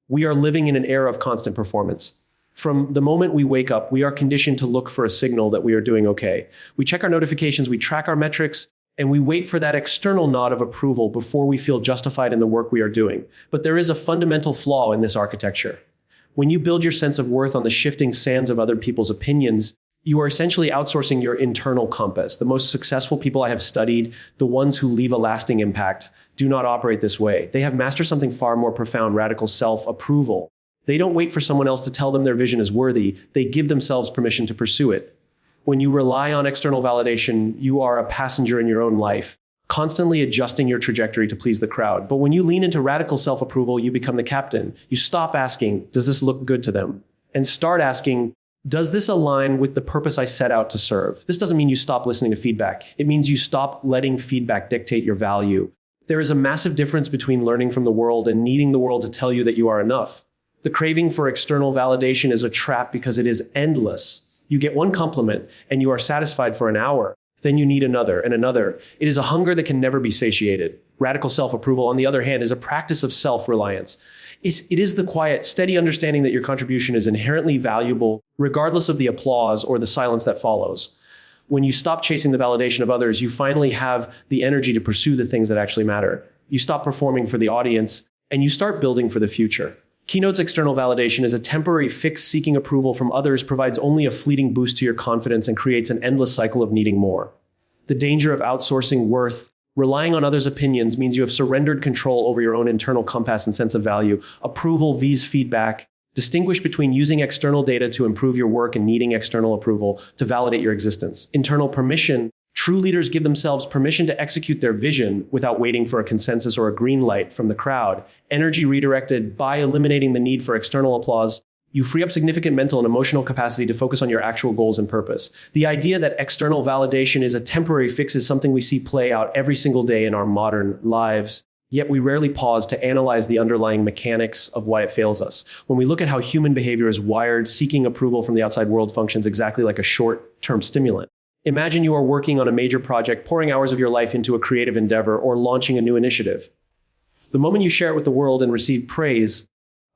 We are living in an era of constant performance. From the moment we wake up, we are conditioned to look for a signal that we are doing okay. We check our notifications, we track our metrics, and we wait for that external nod of approval before we feel justified in the work we are doing. But there is a fundamental flaw in this architecture. When you build your sense of worth on the shifting sands of other people's opinions, you are essentially outsourcing your internal compass. The most successful people I have studied, the ones who leave a lasting impact, do not operate this way. They have mastered something far more profound: radical self-approval. They don't wait for someone else to tell them their vision is worthy. They give themselves permission to pursue it. When you rely on external validation, you are a passenger in your own life, constantly adjusting your trajectory to please the crowd. But when you lean into radical self-approval, you become the captain. You stop asking, does this look good to them? And start asking, does this align with the purpose I set out to serve? This doesn't mean you stop listening to feedback. It means you stop letting feedback dictate your value. There is a massive difference between learning from the world and needing the world to tell you that you are enough. The craving for external validation is a trap because it is endless. You get one compliment and you are satisfied for an hour. Then you need another and another. It is a hunger that can never be satiated. Radical self-approval, on the other hand, is a practice of self-reliance. It is the quiet, steady understanding that your contribution is inherently valuable, regardless of the applause or the silence that follows. When you stop chasing the validation of others, you finally have the energy to pursue the things that actually matter. You stop performing for the audience and you start building for the future. Keynote's external validation is a temporary fix. Seeking approval from others provides only a fleeting boost to your confidence and creates an endless cycle of needing more. The danger of outsourcing worth, relying on others' opinions, means you have surrendered control over your own internal compass and sense of value. Approval vs. feedback. Distinguish between using external data to improve your work and needing external approval to validate your existence. Internal permission. True leaders give themselves permission to execute their vision without waiting for a consensus or a green light from the crowd. Energy redirected. By eliminating the need for external applause, you free up significant mental and emotional capacity to focus on your actual goals and purpose. The idea that external validation is a temporary fix is something we see play out every single day in our modern lives. Yet we rarely pause to analyze the underlying mechanics of why it fails us. When we look at how human behavior is wired, seeking approval from the outside world functions exactly like a short-term stimulant. Imagine you are working on a major project, pouring hours of your life into a creative endeavor, or launching a new initiative. The moment you share it with the world and receive praise,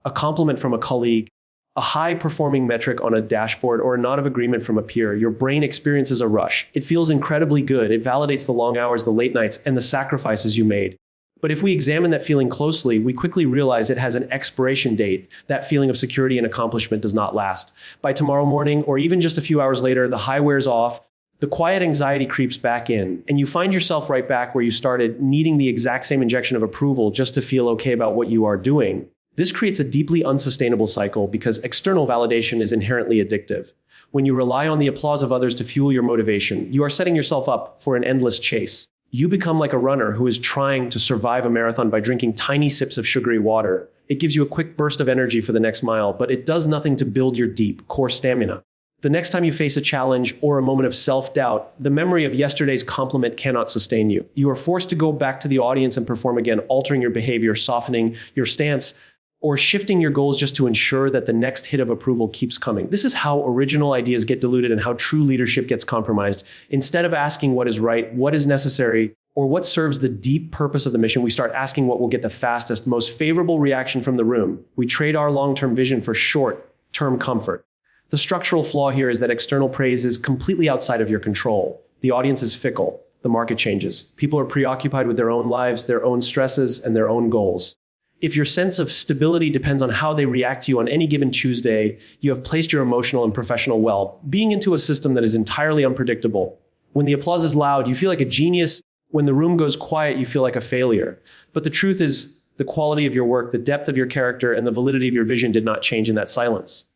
a compliment from a colleague, a high-performing metric on a dashboard, or a nod of agreement from a peer, your brain experiences a rush. It feels incredibly good. It validates the long hours, the late nights, and the sacrifices you made. But if we examine that feeling closely, we quickly realize it has an expiration date. That feeling of security and accomplishment does not last. By tomorrow morning, or even just a few hours later, the high wears off, the quiet anxiety creeps back in, and you find yourself right back where you started, needing the exact same injection of approval just to feel okay about what you are doing. This creates a deeply unsustainable cycle because external validation is inherently addictive. When you rely on the applause of others to fuel your motivation, you are setting yourself up for an endless chase. You become like a runner who is trying to survive a marathon by drinking tiny sips of sugary water. It gives you a quick burst of energy for the next mile, but it does nothing to build your deep, core stamina. The next time you face a challenge or a moment of self-doubt, the memory of yesterday's compliment cannot sustain you. You are forced to go back to the audience and perform again, altering your behavior, softening your stance, or shifting your goals just to ensure that the next hit of approval keeps coming. This is how original ideas get diluted and how true leadership gets compromised. Instead of asking what is right, what is necessary, or what serves the deep purpose of the mission, we start asking what will get the fastest, most favorable reaction from the room. We trade our long-term vision for short-term comfort. The structural flaw here is that external praise is completely outside of your control. The audience is fickle. The market changes. People are preoccupied with their own lives, their own stresses, and their own goals. If your sense of stability depends on how they react to you on any given Tuesday, you have placed your emotional and professional well-being into a system that is entirely unpredictable. When the applause is loud, you feel like a genius. When the room goes quiet, you feel like a failure. But the truth is, the quality of your work, the depth of your character, and the validity of your vision did not change in that silence.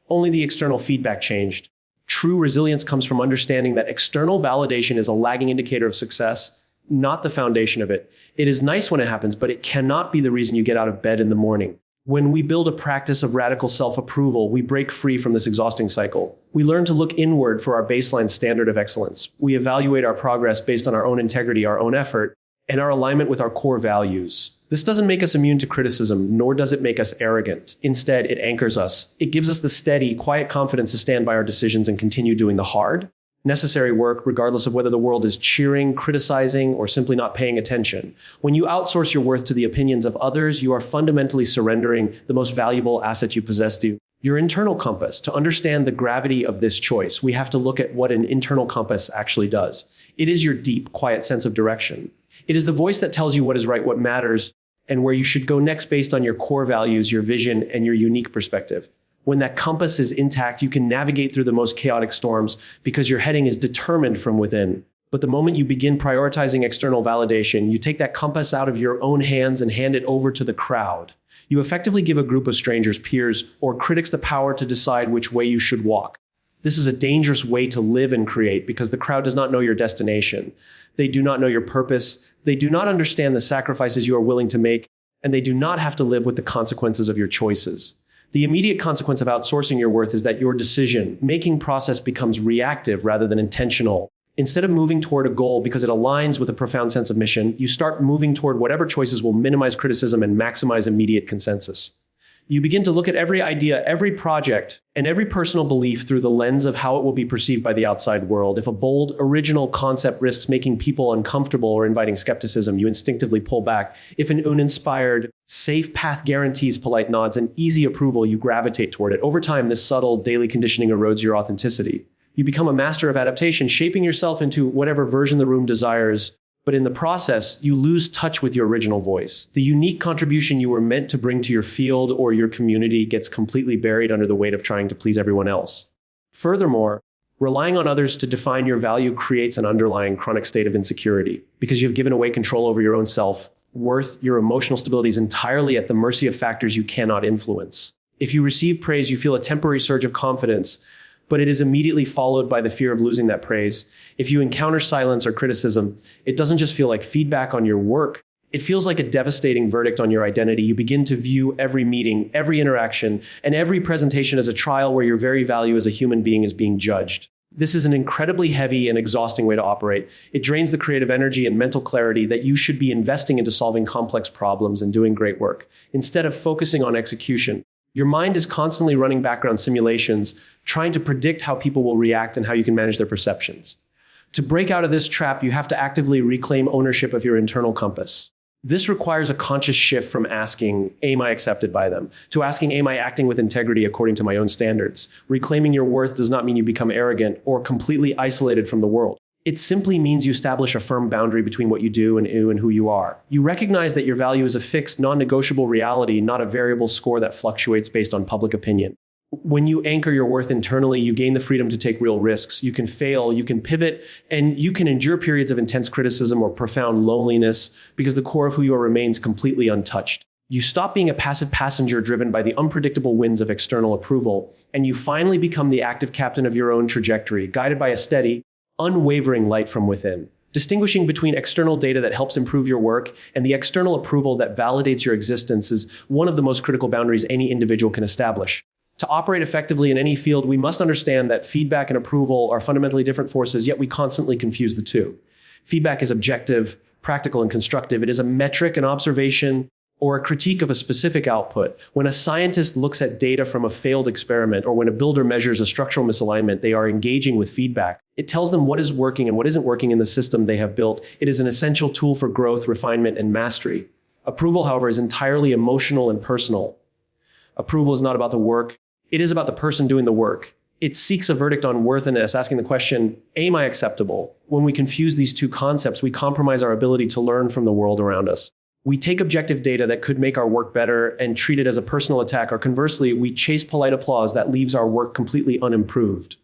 Only the external feedback changed. True resilience comes from understanding that external validation is a lagging indicator of success, not the foundation of it. It is nice when it happens, but it cannot be the reason you get out of bed in the morning. When we build a practice of radical self-approval, we break free from this exhausting cycle. We learn to look inward for our baseline standard of excellence. We evaluate our progress based on our own integrity, our own effort, and our alignment with our core values. This doesn't make us immune to criticism, nor does it make us arrogant. Instead, it anchors us. It gives us the steady, quiet confidence to stand by our decisions and continue doing the hard, necessary work, regardless of whether the world is cheering, criticizing, or simply not paying attention. When you outsource your worth to the opinions of others, you are fundamentally surrendering the most valuable asset you possess to your internal compass. To understand the gravity of this choice, we have to look at what an internal compass actually does. It is your deep, quiet sense of direction. It is the voice that tells you what is right, what matters, and where you should go next based on your core values, your vision, and your unique perspective. When that compass is intact, you can navigate through the most chaotic storms because your heading is determined from within. But the moment you begin prioritizing external validation, you take that compass out of your own hands and hand it over to the crowd. You effectively give a group of strangers, peers, or critics the power to decide which way you should walk. This is a dangerous way to live and create because the crowd does not know your destination. They do not know your purpose. They do not understand the sacrifices you are willing to make, and they do not have to live with the consequences of your choices. The immediate consequence of outsourcing your worth is that your decision-making process becomes reactive rather than intentional. Instead of moving toward a goal because it aligns with a profound sense of mission, you start moving toward whatever choices will minimize criticism and maximize immediate consensus. You begin to look at every idea, every project, and every personal belief through the lens of how it will be perceived by the outside world. If a bold, original concept risks making people uncomfortable or inviting skepticism, you instinctively pull back. If an uninspired, safe path guarantees polite nods and easy approval, you gravitate toward it. Over time, this subtle daily conditioning erodes your authenticity. You become a master of adaptation, shaping yourself into whatever version the room desires. But in the process, you lose touch with your original voice. The unique contribution you were meant to bring to your field or your community gets completely buried under the weight of trying to please everyone else. Furthermore, relying on others to define your value creates an underlying chronic state of insecurity because you've given away control over your own self-worth. Your emotional stability is entirely at the mercy of factors you cannot influence. If you receive praise, you feel a temporary surge of confidence, but it is immediately followed by the fear of losing that praise. If you encounter silence or criticism, it doesn't just feel like feedback on your work. It feels like a devastating verdict on your identity. You begin to view every meeting, every interaction, and every presentation as a trial where your very value as a human being is being judged. This is an incredibly heavy and exhausting way to operate. It drains the creative energy and mental clarity that you should be investing into solving complex problems and doing great work. Instead of focusing on execution, your mind is constantly running background simulations, trying to predict how people will react and how you can manage their perceptions. To break out of this trap, you have to actively reclaim ownership of your internal compass. This requires a conscious shift from asking, am I accepted by them, to asking, am I acting with integrity according to my own standards? Reclaiming your worth does not mean you become arrogant or completely isolated from the world. It simply means you establish a firm boundary between what you do and who you are. You recognize that your value is a fixed, non-negotiable reality, not a variable score that fluctuates based on public opinion. When you anchor your worth internally, you gain the freedom to take real risks. You can fail, you can pivot, and you can endure periods of intense criticism or profound loneliness because the core of who you are remains completely untouched. You stop being a passive passenger driven by the unpredictable winds of external approval, and you finally become the active captain of your own trajectory, guided by a steady, unwavering light from within. Distinguishing between external data that helps improve your work and the external approval that validates your existence is one of the most critical boundaries any individual can establish. To operate effectively in any field, we must understand that feedback and approval are fundamentally different forces, yet we constantly confuse the two. Feedback is objective, practical, and constructive. It is a metric, an observation, or a critique of a specific output. When a scientist looks at data from a failed experiment, or when a builder measures a structural misalignment, they are engaging with feedback. It tells them what is working and what isn't working in the system they have built. It is an essential tool for growth, refinement, and mastery. Approval, however, is entirely emotional and personal. Approval is not about the work. It is about the person doing the work. It seeks a verdict on worthiness, asking the question, am I acceptable? When we confuse these two concepts, we compromise our ability to learn from the world around us. We take objective data that could make our work better and treat it as a personal attack, or conversely, we chase polite applause that leaves our work completely unimproved.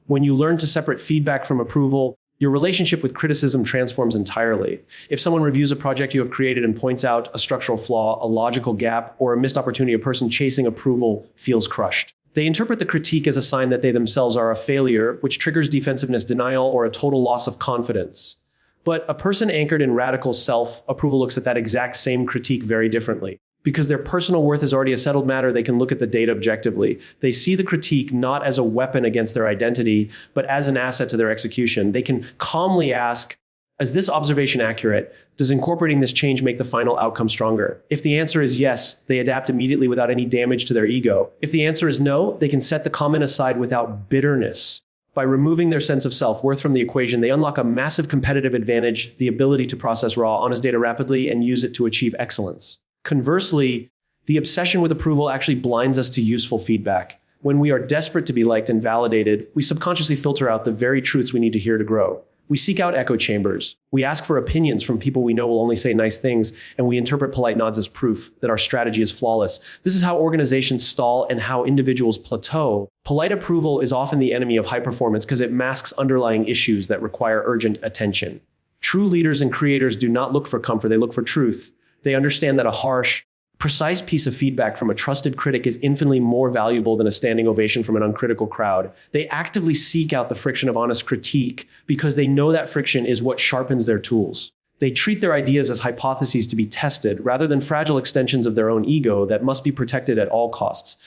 When you learn to separate feedback from approval, your relationship with criticism transforms entirely. If someone reviews a project you have created and points out a structural flaw, a logical gap, or a missed opportunity, a person chasing approval feels crushed. They interpret the critique as a sign that they themselves are a failure, which triggers defensiveness, denial, or a total loss of confidence. But a person anchored in radical self-approval looks at that exact same critique very differently. Because their personal worth is already a settled matter, they can look at the data objectively. They see the critique not as a weapon against their identity, but as an asset to their execution. They can calmly ask, is this observation accurate? Does incorporating this change make the final outcome stronger? If the answer is yes, they adapt immediately without any damage to their ego. If the answer is no, they can set the comment aside without bitterness. By removing their sense of self-worth from the equation, they unlock a massive competitive advantage, the ability to process raw, honest data rapidly and use it to achieve excellence. Conversely, the obsession with approval actually blinds us to useful feedback. When we are desperate to be liked and validated, we subconsciously filter out the very truths we need to hear to grow. We seek out echo chambers. We ask for opinions from people we know will only say nice things, and we interpret polite nods as proof that our strategy is flawless. This is how organizations stall and how individuals plateau. Polite approval is often the enemy of high performance because it masks underlying issues that require urgent attention. True leaders and creators do not look for comfort, they look for truth. They understand that a harsh, precise piece of feedback from a trusted critic is infinitely more valuable than a standing ovation from an uncritical crowd. They actively seek out the friction of honest critique because they know that friction is what sharpens their tools. They treat their ideas as hypotheses to be tested rather than fragile extensions of their own ego that must be protected at all costs.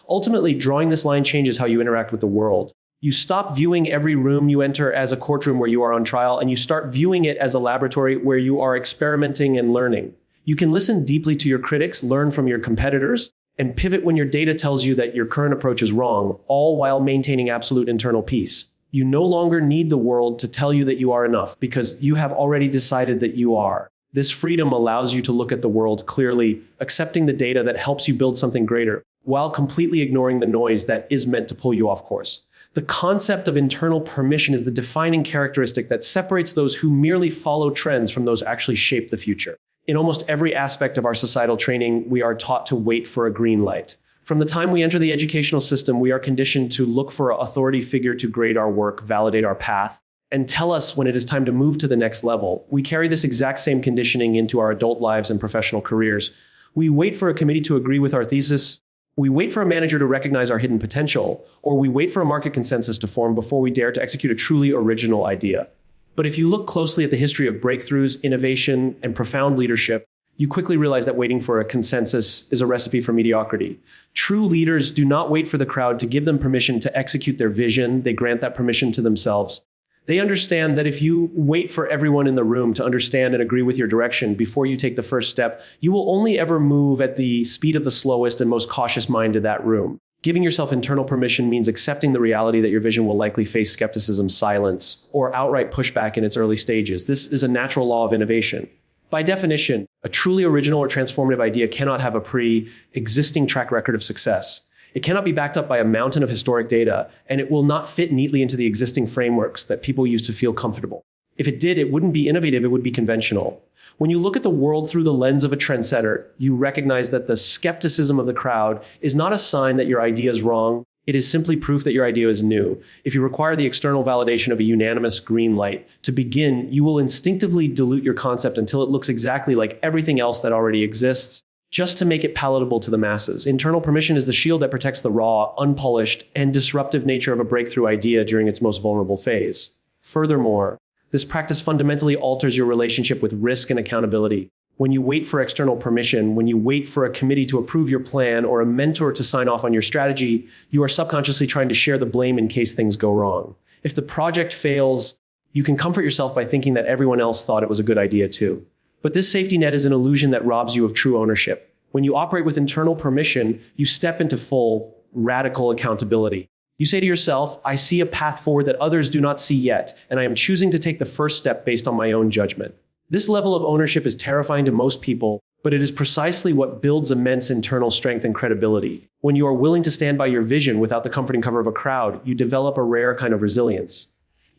Ultimately, drawing this line changes how you interact with the world. You stop viewing every room you enter as a courtroom where you are on trial, and you start viewing it as a laboratory where you are experimenting and learning. You can listen deeply to your critics, learn from your competitors, and pivot when your data tells you that your current approach is wrong, all while maintaining absolute internal peace. You no longer need the world to tell you that you are enough because you have already decided that you are. This freedom allows you to look at the world clearly, accepting the data that helps you build something greater, while completely ignoring the noise that is meant to pull you off course. The concept of internal permission is the defining characteristic that separates those who merely follow trends from those who actually shape the future. In almost every aspect of our societal training, we are taught to wait for a green light. From the time we enter the educational system, we are conditioned to look for an authority figure to grade our work, validate our path, and tell us when it is time to move to the next level. We carry this exact same conditioning into our adult lives and professional careers. We wait for a committee to agree with our thesis. We wait for a manager to recognize our hidden potential, or we wait for a market consensus to form before we dare to execute a truly original idea. But if you look closely at the history of breakthroughs, innovation, and profound leadership, you quickly realize that waiting for a consensus is a recipe for mediocrity. True leaders do not wait for the crowd to give them permission to execute their vision. They grant that permission to themselves. They understand that if you wait for everyone in the room to understand and agree with your direction before you take the first step, you will only ever move at the speed of the slowest and most cautious mind in that room. Giving yourself internal permission means accepting the reality that your vision will likely face skepticism, silence, or outright pushback in its early stages. This is a natural law of innovation. By definition, a truly original or transformative idea cannot have a pre-existing track record of success. It cannot be backed up by a mountain of historic data, and it will not fit neatly into the existing frameworks that people use to feel comfortable. If it did, it wouldn't be innovative, it would be conventional. When you look at the world through the lens of a trendsetter, you recognize that the skepticism of the crowd is not a sign that your idea is wrong. It is simply proof that your idea is new. If you require the external validation of a unanimous green light to begin, you will instinctively dilute your concept until it looks exactly like everything else that already exists, just to make it palatable to the masses. Internal permission is the shield that protects the raw, unpolished, and disruptive nature of a breakthrough idea during its most vulnerable phase. Furthermore, this practice fundamentally alters your relationship with risk and accountability. When you wait for external permission, when you wait for a committee to approve your plan or a mentor to sign off on your strategy, you are subconsciously trying to share the blame in case things go wrong. If the project fails, you can comfort yourself by thinking that everyone else thought it was a good idea too. But this safety net is an illusion that robs you of true ownership. When you operate with internal permission, you step into full, radical accountability. You say to yourself, I see a path forward that others do not see yet, and I am choosing to take the first step based on my own judgment. This level of ownership is terrifying to most people, but it is precisely what builds immense internal strength and credibility. When you are willing to stand by your vision without the comforting cover of a crowd, you develop a rare kind of resilience.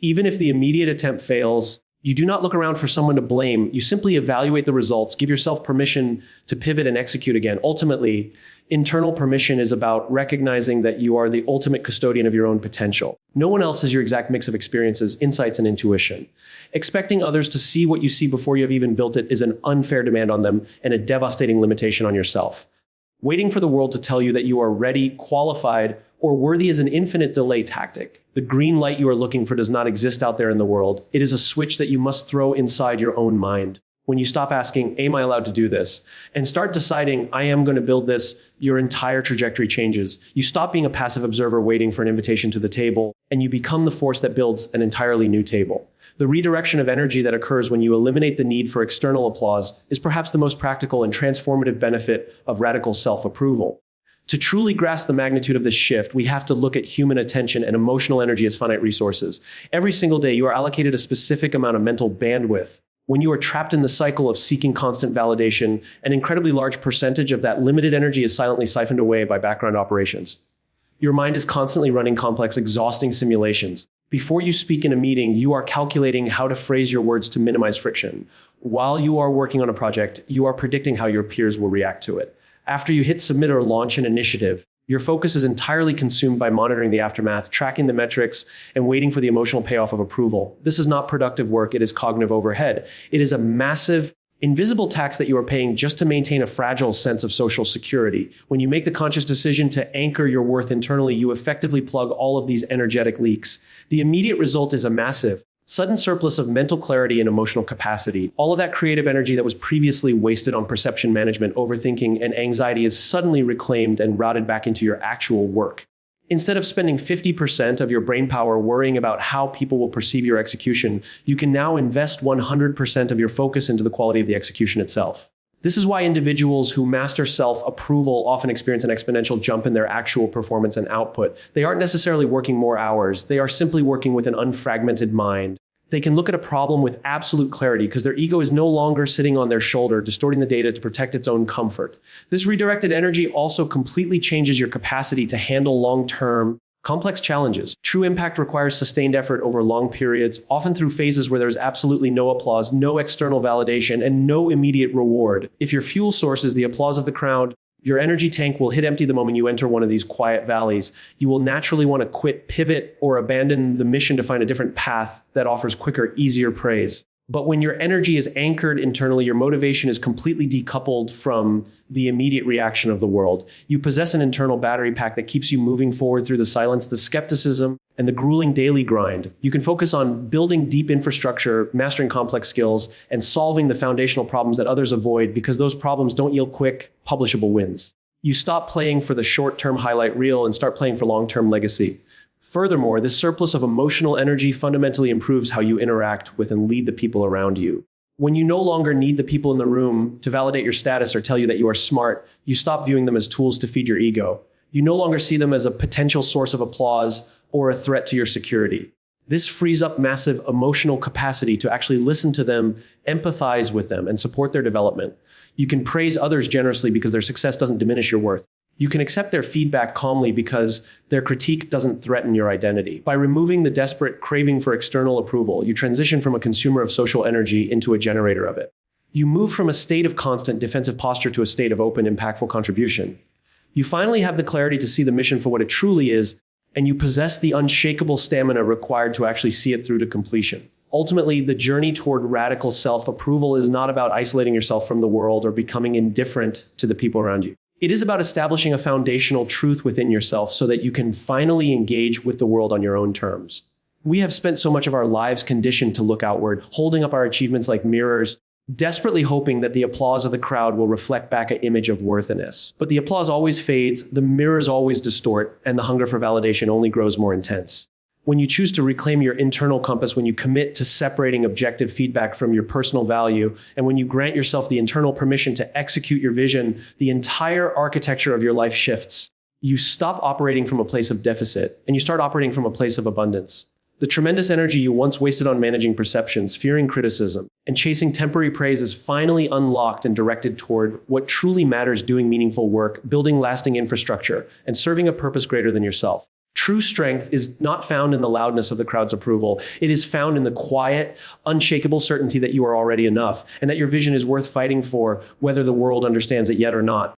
Even if the immediate attempt fails, you do not look around for someone to blame. You simply evaluate the results, give yourself permission to pivot and execute again. Ultimately, internal permission is about recognizing that you are the ultimate custodian of your own potential. No one else has your exact mix of experiences, insights, and intuition. Expecting others to see what you see before you have even built it is an unfair demand on them and a devastating limitation on yourself. Waiting for the world to tell you that you are ready, qualified, or worthy is an infinite delay tactic. The green light you are looking for does not exist out there in the world. It is a switch that you must throw inside your own mind. When you stop asking, am I allowed to do this? And start deciding, I am going to build this, your entire trajectory changes. You stop being a passive observer waiting for an invitation to the table, and you become the force that builds an entirely new table. The redirection of energy that occurs when you eliminate the need for external applause is perhaps the most practical and transformative benefit of radical self-approval. To truly grasp the magnitude of this shift, we have to look at human attention and emotional energy as finite resources. Every single day, you are allocated a specific amount of mental bandwidth. When you are trapped in the cycle of seeking constant validation, an incredibly large percentage of that limited energy is silently siphoned away by background operations. Your mind is constantly running complex, exhausting simulations. Before you speak in a meeting, you are calculating how to phrase your words to minimize friction. While you are working on a project, you are predicting how your peers will react to it. After you hit submit or launch an initiative, your focus is entirely consumed by monitoring the aftermath, tracking the metrics, and waiting for the emotional payoff of approval. This is not productive work, it is cognitive overhead. It is a massive, invisible tax that you are paying just to maintain a fragile sense of social security. When you make the conscious decision to anchor your worth internally, you effectively plug all of these energetic leaks. The immediate result is a massive, sudden surplus of mental clarity and emotional capacity. All of that creative energy that was previously wasted on perception management, overthinking, and anxiety is suddenly reclaimed and routed back into your actual work. Instead of spending 50% of your brain power worrying about how people will perceive your execution, you can now invest 100% of your focus into the quality of the execution itself. This is why individuals who master self-approval often experience an exponential jump in their actual performance and output. They aren't necessarily working more hours. They are simply working with an unfragmented mind. They can look at a problem with absolute clarity because their ego is no longer sitting on their shoulder, distorting the data to protect its own comfort. This redirected energy also completely changes your capacity to handle long-term, complex challenges. True impact requires sustained effort over long periods, often through phases where there's absolutely no applause, no external validation, and no immediate reward. If your fuel source is the applause of the crowd, your energy tank will hit empty the moment you enter one of these quiet valleys. You will naturally want to quit, pivot, or abandon the mission to find a different path that offers quicker, easier praise. But when your energy is anchored internally, your motivation is completely decoupled from the immediate reaction of the world. You possess an internal battery pack that keeps you moving forward through the silence, the skepticism, and the grueling daily grind. You can focus on building deep infrastructure, mastering complex skills, and solving the foundational problems that others avoid because those problems don't yield quick, publishable wins. You stop playing for the short-term highlight reel and start playing for long-term legacy. Furthermore, this surplus of emotional energy fundamentally improves how you interact with and lead the people around you. When you no longer need the people in the room to validate your status or tell you that you are smart, you stop viewing them as tools to feed your ego. You no longer see them as a potential source of applause or a threat to your security. This frees up massive emotional capacity to actually listen to them, empathize with them, and support their development. You can praise others generously because their success doesn't diminish your worth. You can accept their feedback calmly because their critique doesn't threaten your identity. By removing the desperate craving for external approval, you transition from a consumer of social energy into a generator of it. You move from a state of constant defensive posture to a state of open, impactful contribution. You finally have the clarity to see the mission for what it truly is, and you possess the unshakable stamina required to actually see it through to completion. Ultimately, the journey toward radical self-approval is not about isolating yourself from the world or becoming indifferent to the people around you. It is about establishing a foundational truth within yourself so that you can finally engage with the world on your own terms. We have spent so much of our lives conditioned to look outward, holding up our achievements like mirrors, desperately hoping that the applause of the crowd will reflect back an image of worthiness. But the applause always fades, the mirrors always distort, and the hunger for validation only grows more intense. When you choose to reclaim your internal compass, when you commit to separating objective feedback from your personal value, and when you grant yourself the internal permission to execute your vision, the entire architecture of your life shifts. You stop operating from a place of deficit, and you start operating from a place of abundance. The tremendous energy you once wasted on managing perceptions, fearing criticism, and chasing temporary praise is finally unlocked and directed toward what truly matters: doing meaningful work, building lasting infrastructure, and serving a purpose greater than yourself. True strength is not found in the loudness of the crowd's approval. It is found in the quiet, unshakable certainty that you are already enough and that your vision is worth fighting for, whether the world understands it yet or not.